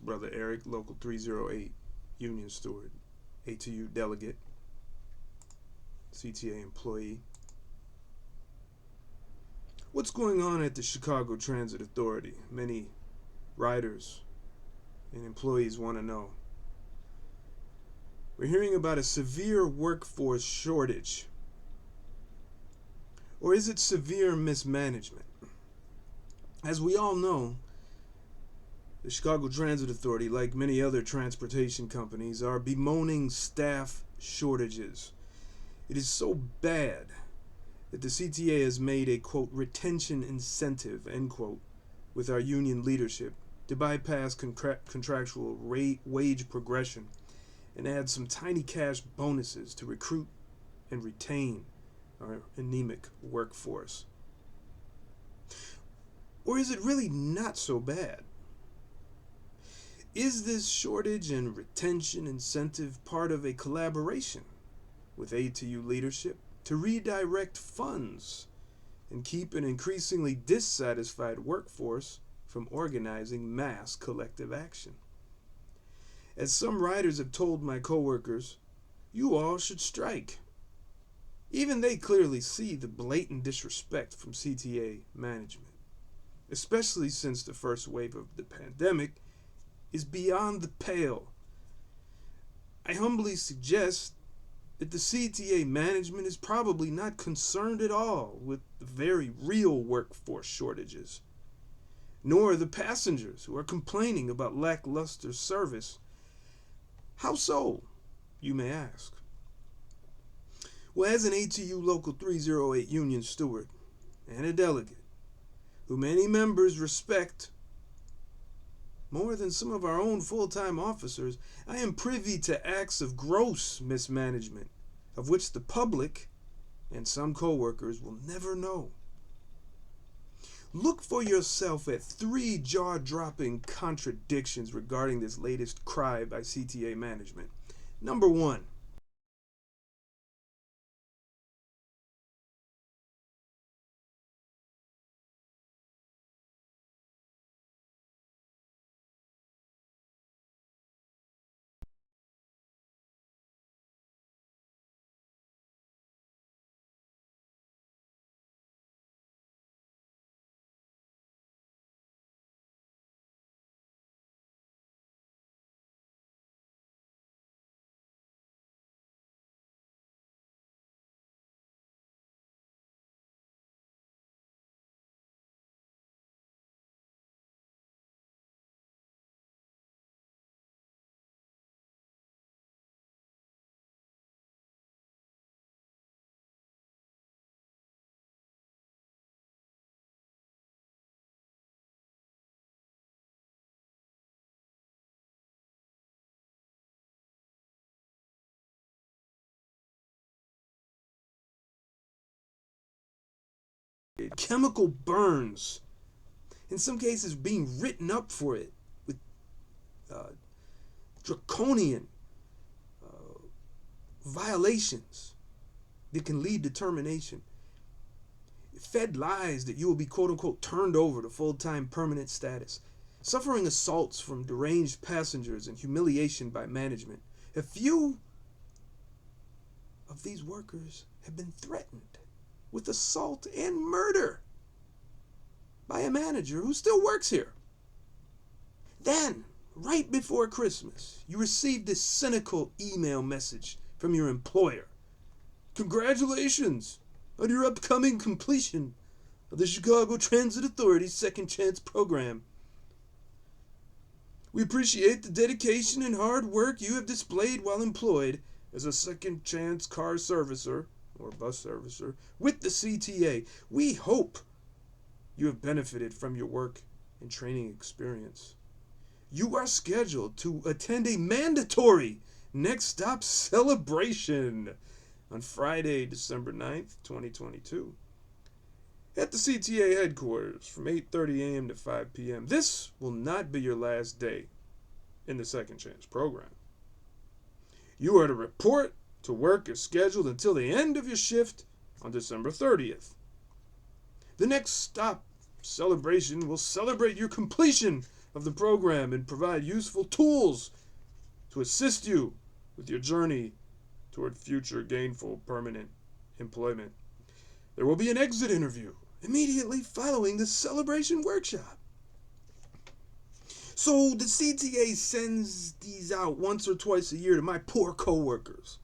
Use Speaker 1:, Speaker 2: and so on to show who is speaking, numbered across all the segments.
Speaker 1: Brother Eric, Local 308, Union Steward, ATU Delegate, CTA Employee. What's going on at the Chicago Transit Authority? Many riders and employees want to know. We're hearing about a severe workforce shortage. Or is it severe mismanagement? As we all know, the Chicago Transit Authority, like many other transportation companies, are bemoaning staff shortages. It is so bad that the CTA has made a, quote, retention incentive, end quote, with our union leadership to bypass contractual wage progression and add some tiny cash bonuses to recruit and retain our anemic workforce. Or is it really not so bad? Is this shortage and retention incentive part of a collaboration with ATU leadership to redirect funds and keep an increasingly dissatisfied workforce from organizing mass collective action? As some riders have told my coworkers, you all should strike. Even they clearly see the blatant disrespect from CTA management, especially since the first wave of the pandemic is beyond the pale. I humbly suggest that the CTA management is probably not concerned at all with the very real workforce shortages, nor the passengers who are complaining about lackluster service. How so, you may ask? Well, as an ATU Local 308 Union Steward and a delegate who many members respect more than some of our own full-time officers, I am privy to acts of gross mismanagement, of which the public and some coworkers will never know. Look for yourself at 3 jaw-dropping contradictions regarding this latest cry by CTA management. Number 1. Chemical burns, in some cases being written up for it with draconian violations that can lead to termination. Fed lies that you will be quote-unquote turned over to full-time permanent status, suffering assaults from deranged passengers and humiliation by management. A few of these workers have been threatened with assault and murder by a manager who still works here. Then, right before Christmas, you received this cynical email message from your employer. Congratulations on your upcoming completion of the Chicago Transit Authority's Second Chance program. We appreciate the dedication and hard work you have displayed while employed as a second chance car servicer or bus servicer with the CTA. We hope you have benefited from your work and training experience. You are scheduled to attend a mandatory Next Stop celebration on Friday, December 9th, 2022 at the CTA headquarters from 8:30 a.m. to 5 p.m. This will not be your last day in the Second Chance program. You are to report to work as scheduled until the end of your shift on December 30th. The Next Stop celebration will celebrate your completion of the program and provide useful tools to assist you with your journey toward future gainful permanent employment. There will be an exit interview immediately following the celebration workshop. So the CTA sends these out once or twice a year to my poor coworkers.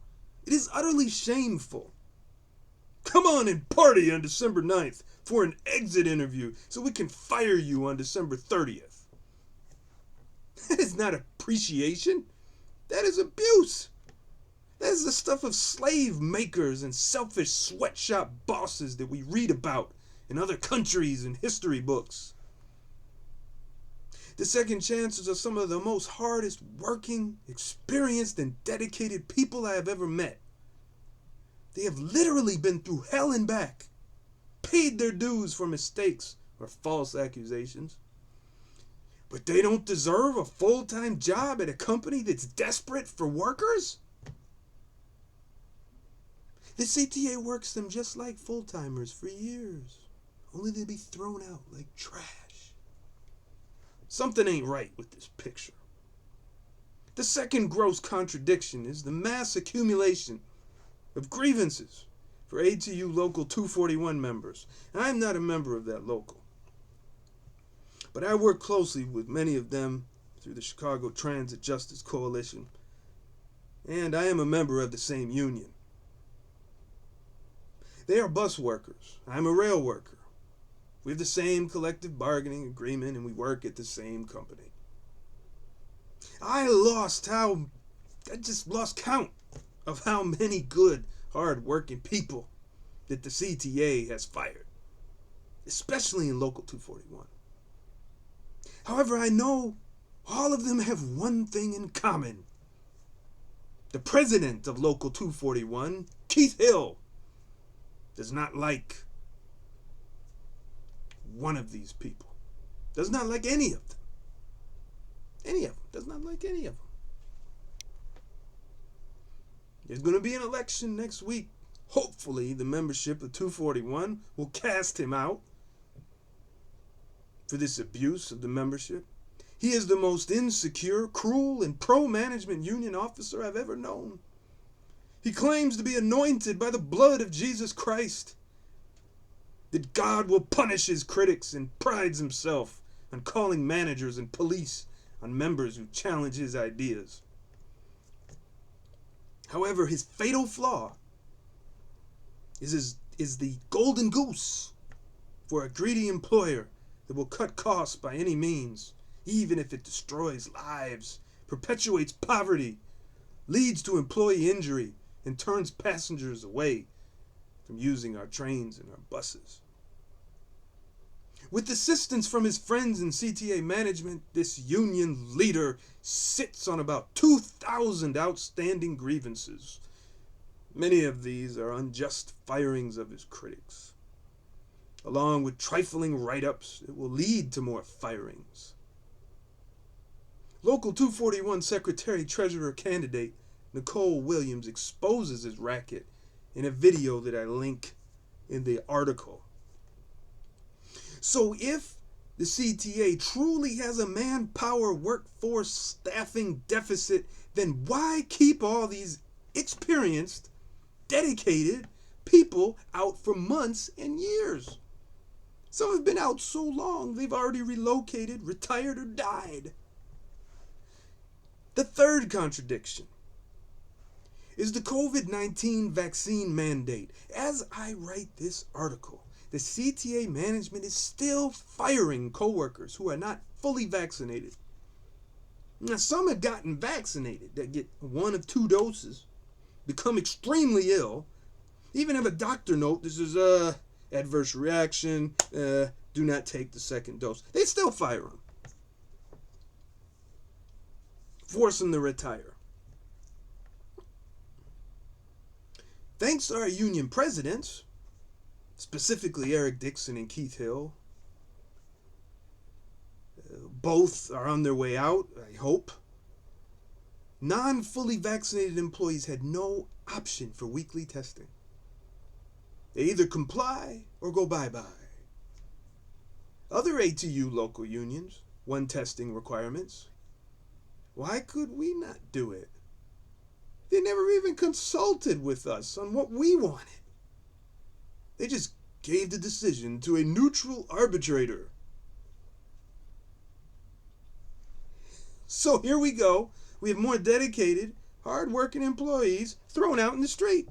Speaker 1: It is utterly shameful. Come on and party on December 9th for an exit interview so we can fire you on December 30th. That is not appreciation. That is abuse. That is the stuff of slave makers and selfish sweatshop bosses that we read about in other countries and history books. The second chances are some of the most hardest working, experienced, and dedicated people I have ever met. They have literally been through hell and back, paid their dues for mistakes or false accusations. But they don't deserve a full-time job at a company that's desperate for workers? The CTA works them just like full-timers for years, only to be thrown out like trash. Something ain't right with this picture. The second gross contradiction is the mass accumulation of grievances for ATU Local 241 members. I'm not a member of that local, but I work closely with many of them through the Chicago Transit Justice Coalition, and I am a member of the same union. They are bus workers. I'm a rail worker. We have the same collective bargaining agreement and we work at the same company. I just lost count of how many good, hard-working people that the CTA has fired, especially in Local 241. However, I know all of them have one thing in common. The president of Local 241, Keith Hill, does not like one of these people. Does not like any of them. Any of them. Does not like any of them. There's going to be an election next week. Hopefully, the membership of 241 will cast him out for this abuse of the membership. He is the most insecure, cruel, and pro-management union officer I've ever known. He claims to be anointed by the blood of Jesus Christ, that God will punish his critics, and prides himself on calling managers and police on members who challenge his ideas. However, his fatal flaw is the golden goose for a greedy employer that will cut costs by any means, even if it destroys lives, perpetuates poverty, leads to employee injury, and turns passengers away from using our trains and our buses. With assistance from his friends in CTA management, this union leader sits on about 2,000 outstanding grievances. Many of these are unjust firings of his critics, along with trifling write-ups that will lead to more firings. Local 241 Secretary-Treasurer candidate Nicole Williams exposes his racket in a video that I link in the article. So if the CTA truly has a manpower workforce staffing deficit, then why keep all these experienced, dedicated people out for months and years? Some have been out so long they've already relocated, retired, or died. The third contradiction is the COVID-19 vaccine mandate. As I write this article, the CTA management is still firing coworkers who are not fully vaccinated. Now, some have gotten vaccinated that get 1 of 2 doses, become extremely ill, even have a doctor note, this is adverse reaction, do not take the second dose. They still fire them. Force them to retire. Thanks to our union presidents, specifically Eric Dixon and Keith Hill, both are on their way out, I hope. Non-fully vaccinated employees had no option for weekly testing. They either comply or go bye-bye. Other ATU local unions 1 testing requirements. Why could we not do it? They never even consulted with us on what we wanted. They just gave the decision to a neutral arbitrator. So here we go. We have more dedicated, hard-working employees thrown out in the street.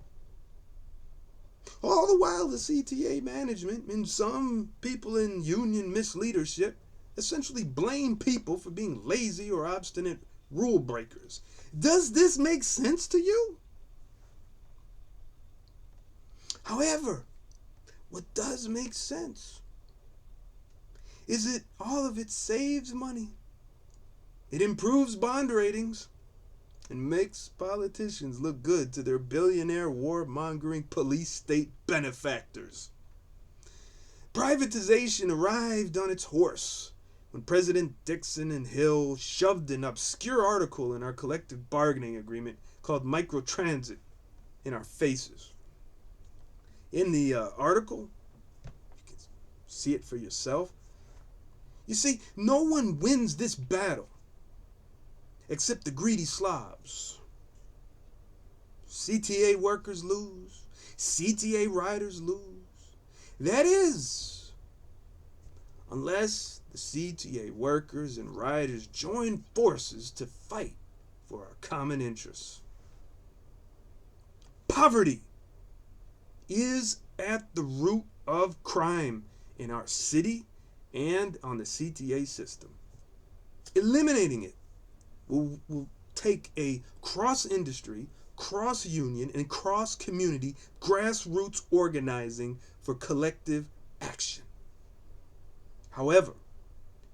Speaker 1: All the while, the CTA management and some people in union misleadership essentially blame people for being lazy or obstinate rule breakers. Does this make sense to you? However, what does make sense is all of it saves money. It improves bond ratings and makes politicians look good to their billionaire warmongering police state benefactors. Privatization arrived on its horse when President Dixon and Hill shoved an obscure article in our collective bargaining agreement called microtransit in our faces. In the article, you can see it for yourself. You see, no one wins this battle except the greedy slobs. CTA workers lose. CTA riders lose. That is, unless the CTA workers and riders join forces to fight for our common interests. Poverty is at the root of crime in our city and on the CTA system. Eliminating it will take a cross-industry, cross-union, and cross-community grassroots organizing for collective action. However,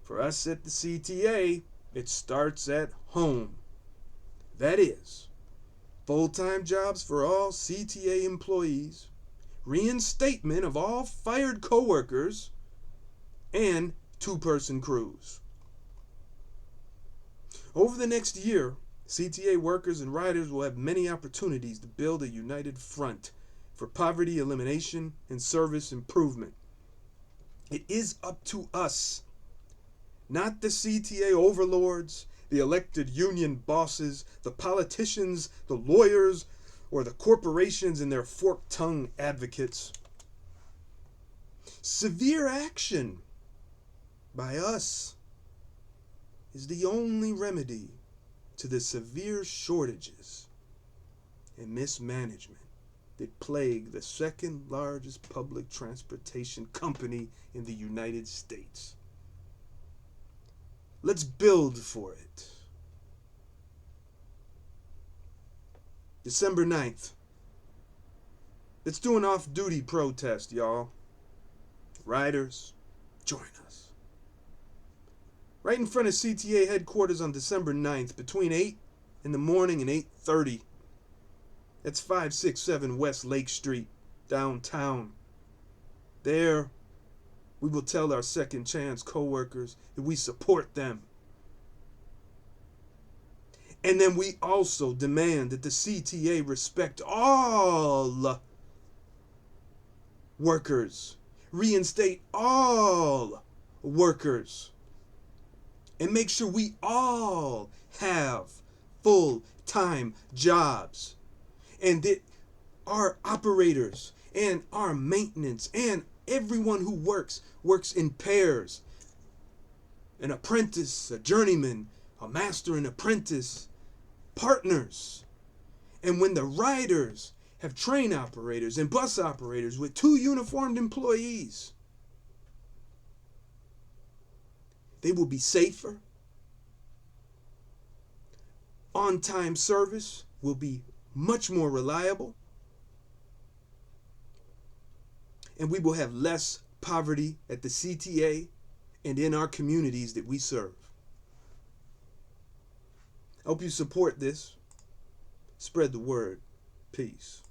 Speaker 1: for us at the CTA, it starts at home. That is, full-time jobs for all CTA employees, reinstatement of all fired coworkers, and 2-person crews. Over the next year, CTA workers and riders will have many opportunities to build a united front for poverty elimination and service improvement. It is up to us, not the CTA overlords, the elected union bosses, the politicians, the lawyers, or the corporations and their forked-tongued advocates. Severe action by us is the only remedy to the severe shortages and mismanagement that plague the second largest public transportation company in the United States. Let's build for it. December 9th. Let's do an off-duty protest, y'all. Riders, join us. Right in front of CTA headquarters on December 9th, between 8 in the morning and 8:30. That's 567 West Lake Street, downtown. There, we will tell our second chance coworkers that we support them. And then we also demand that the CTA respect all workers, reinstate all workers, and make sure we all have full-time jobs. And that our operators and our maintenance and everyone who works in pairs. An apprentice, a journeyman, a master and apprentice, partners. And when the riders have train operators and bus operators with 2 uniformed employees, they will be safer. On-time service will be much more reliable, and we will have less poverty at the CTA and in our communities that we serve. I hope you support this. Spread the word. Peace.